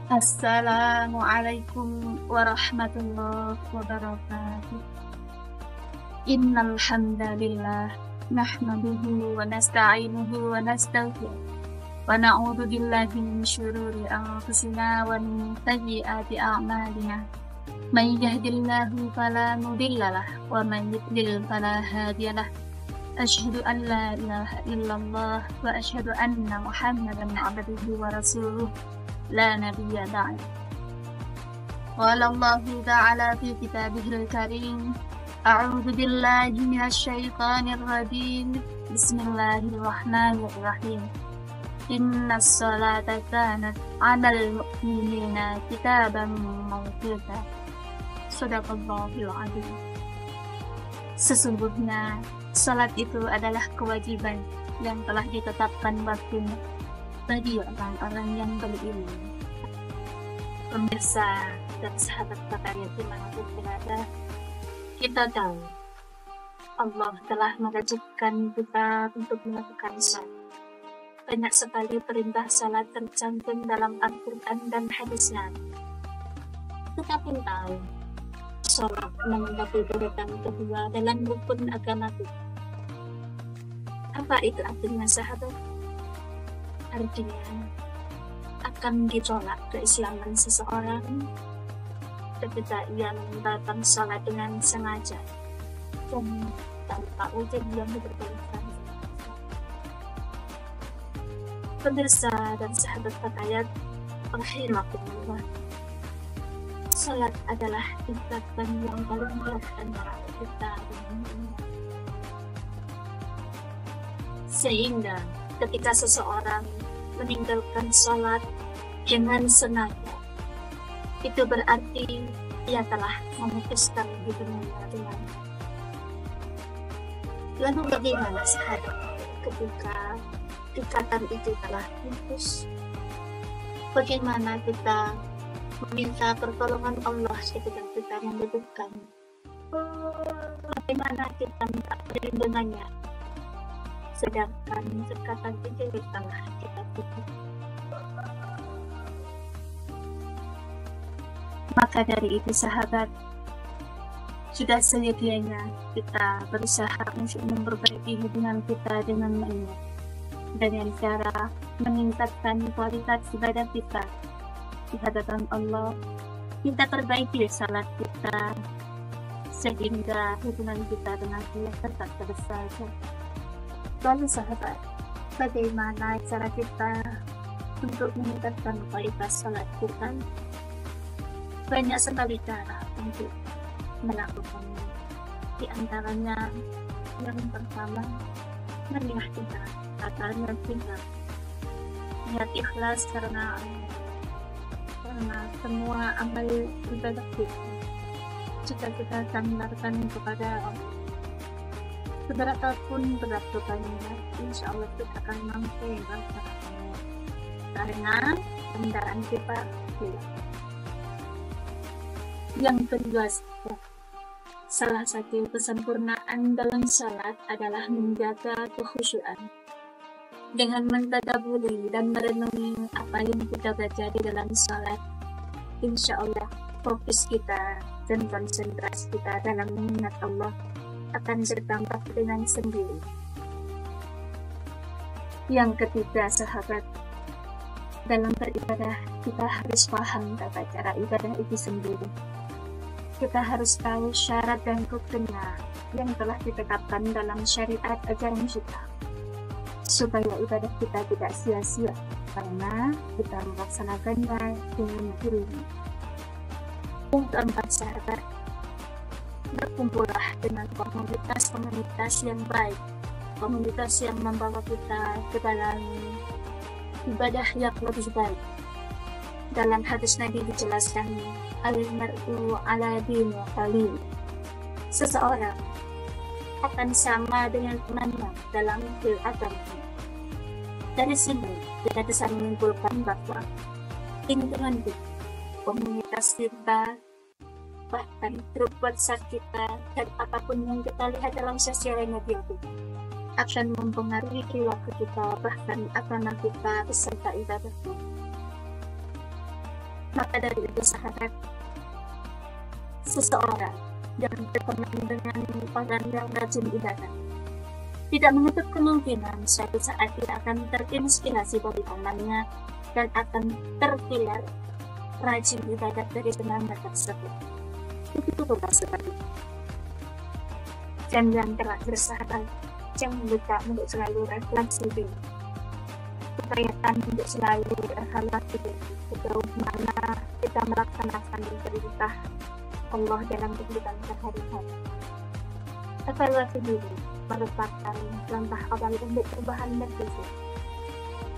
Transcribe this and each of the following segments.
Assalamualaikum warahmatullahi wabarakatuh. Innal hamdalillah nahmaduhu wa nasta'inuhu wa nastaghfiruh wa na'udzu billahi min syururi anfusina wa min sayyiati a'malina. May yahdihillahu fala mudhillalah wa may yudlil fala hadiyalah. Asyhadu an la ilaha illallah wa asyhadu anna Muhammadan 'abduhu wa rasuluh la nabiyya ba'd. Qala Allahu ta'ala fi kitabihil karim. A'udzu billahi minasy syaithanir rajim. Bismillahirrahmanirrahim. Innas salata kanat 'alal mu'minina kitaban mawquta. Shadaqallahul 'azim. Sesungguhnya salat itu adalah kewajiban yang telah ditetapkan waktunya bagi orang-orang yang berilmu. Pemirsa dan sahabat sekalian dimanapun berada, kita tahu Allah telah mewajibkan kita untuk melakukan salat. Banyak sekali perintah salat tercantum dalam Al-Quran dan hadis Nabi. Kita pun tahu salat menempati urutan kedua dalam rukun agama kita. Apa itu artinya, sahabat? Artinya akan ditolak keislaman seseorang ketika ia meninggalkan salat dengan sengaja dan tanpa uzur yang diperbolehkan. Pemirsa dan sahabat sekalian, rahimakumullah, salat adalah tindakan yang paling berat antara kita dengan Allah. Sehingga ketika seseorang meninggalkan salat dengan sengaja, itu berarti ia telah memutuskan hubungannya dengan Allah. Lalu bagaimana sahabat ketika ikatan itu telah putus? Bagaimana kita meminta pertolongan Allah ketika kita membutuhkan? Bagaimana kita minta perlindungannya sedangkan ikatan itu telah kita putus? Maka dari itu, sahabat, sudah sedianya kita berusaha untuk memperbaiki hubungan kita dengan Allah dengan cara meningkatkan kualitas ibadah kita di hadapan Allah. Kita perbaiki salat kita sehingga hubungan kita dengan Allah tetap terjaga. Lalu sahabat, bagaimana cara kita untuk meningkatkan kualitas salat kita? Banyak sekali cara untuk melakukannya. Di antaranya, yang pertama, meriah kita, katanya kita niat ikhlas karena semua amal ibadah kita jika kita sandarkan kepada Allah, seberapapun berat bebannya, insya Allah kita akan mampu melaksanakannya karena kendaraan kita kuat. Yang kedua, salah satu kesempurnaan dalam salat adalah menjaga kekhusyuan dengan mentadabburi dan merenungi apa yang kita baca di dalam salat. Insya Allah fokus kita dan konsentrasi kita dalam mengingat Allah akan bertambah dengan sendiri. Yang ketiga, sahabat, dalam beribadah kita harus paham tata cara ibadah itu sendiri. Kita harus tahu syarat dan rukunnya yang telah ditetapkan dalam syariat ajaran kita, supaya ibadah kita tidak sia-sia karena kita melaksanakannya dengan ilmu. Yang keempat, sahabat, berkumpullah dengan komunitas yang baik, komunitas yang membawa kita ke dalam ibadah yang lebih baik. Dalam hadis Nabi dijelaskan, al-mar'u ala dini khalil. Seseorang akan sama dengan temannya dalam agama. Dari sini kita bisa menyimpulkan bahwa lingkungan kita, komunitas kita, bahkan grup WhatsApp kita, dan apapun yang kita lihat dalam sosial media itu akan mempengaruhi perilaku kita, bahkan agama kita beserta ibadah kita. Maka dari itu sahabat, seseorang yang berteman dengan orang yang rajin ibadah tidak menutup kemungkinan suatu saat dia akan terinspirasi dari temannya dan akan tertular rajin ibadah dari temannya tersebut. Begitu pula sebaliknya. Dan yang terakhir sahabat, jangan lupa untuk selalu refleksi diri. Upayakan untuk selalu evaluasi diri sejauh mana kita melaksanakan perintah Allah dalam kehidupan sehari-hari. Evaluasi diri merupakan langkah awal untuk perubahan berpikir.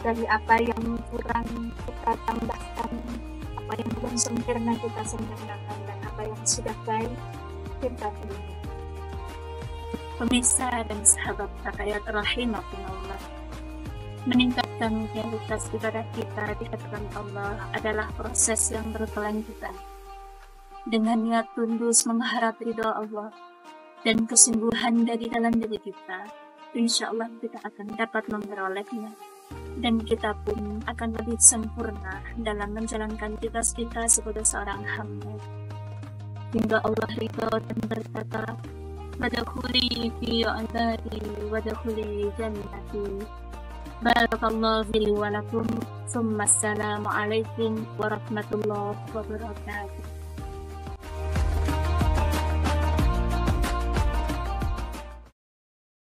Dari apa yang kurang kita tambahkan, apa yang belum sempurna kita sempurnakan, dan apa yang sudah baik kita pilih. Pemirsa dan sahabat rakyat rahimakumullah, meningkatkan kualitas ibadah kita di hadapan Allah adalah proses yang berkelanjutan. Dengan niat tulus mengharap ridha Allah dan kesungguhan dari dalam diri kita, insya Allah kita akan dapat memperolehnya, dan kita pun akan lebih sempurna dalam menjalankan tugas kita sebagai seorang hamba, hingga Allah ridha dan berkata, "Wadkhuli fi ibadi wadkhuli jannati." Barakallahu li wa lakum. Assalamu alaikum warahmatullahi wabarakatuh.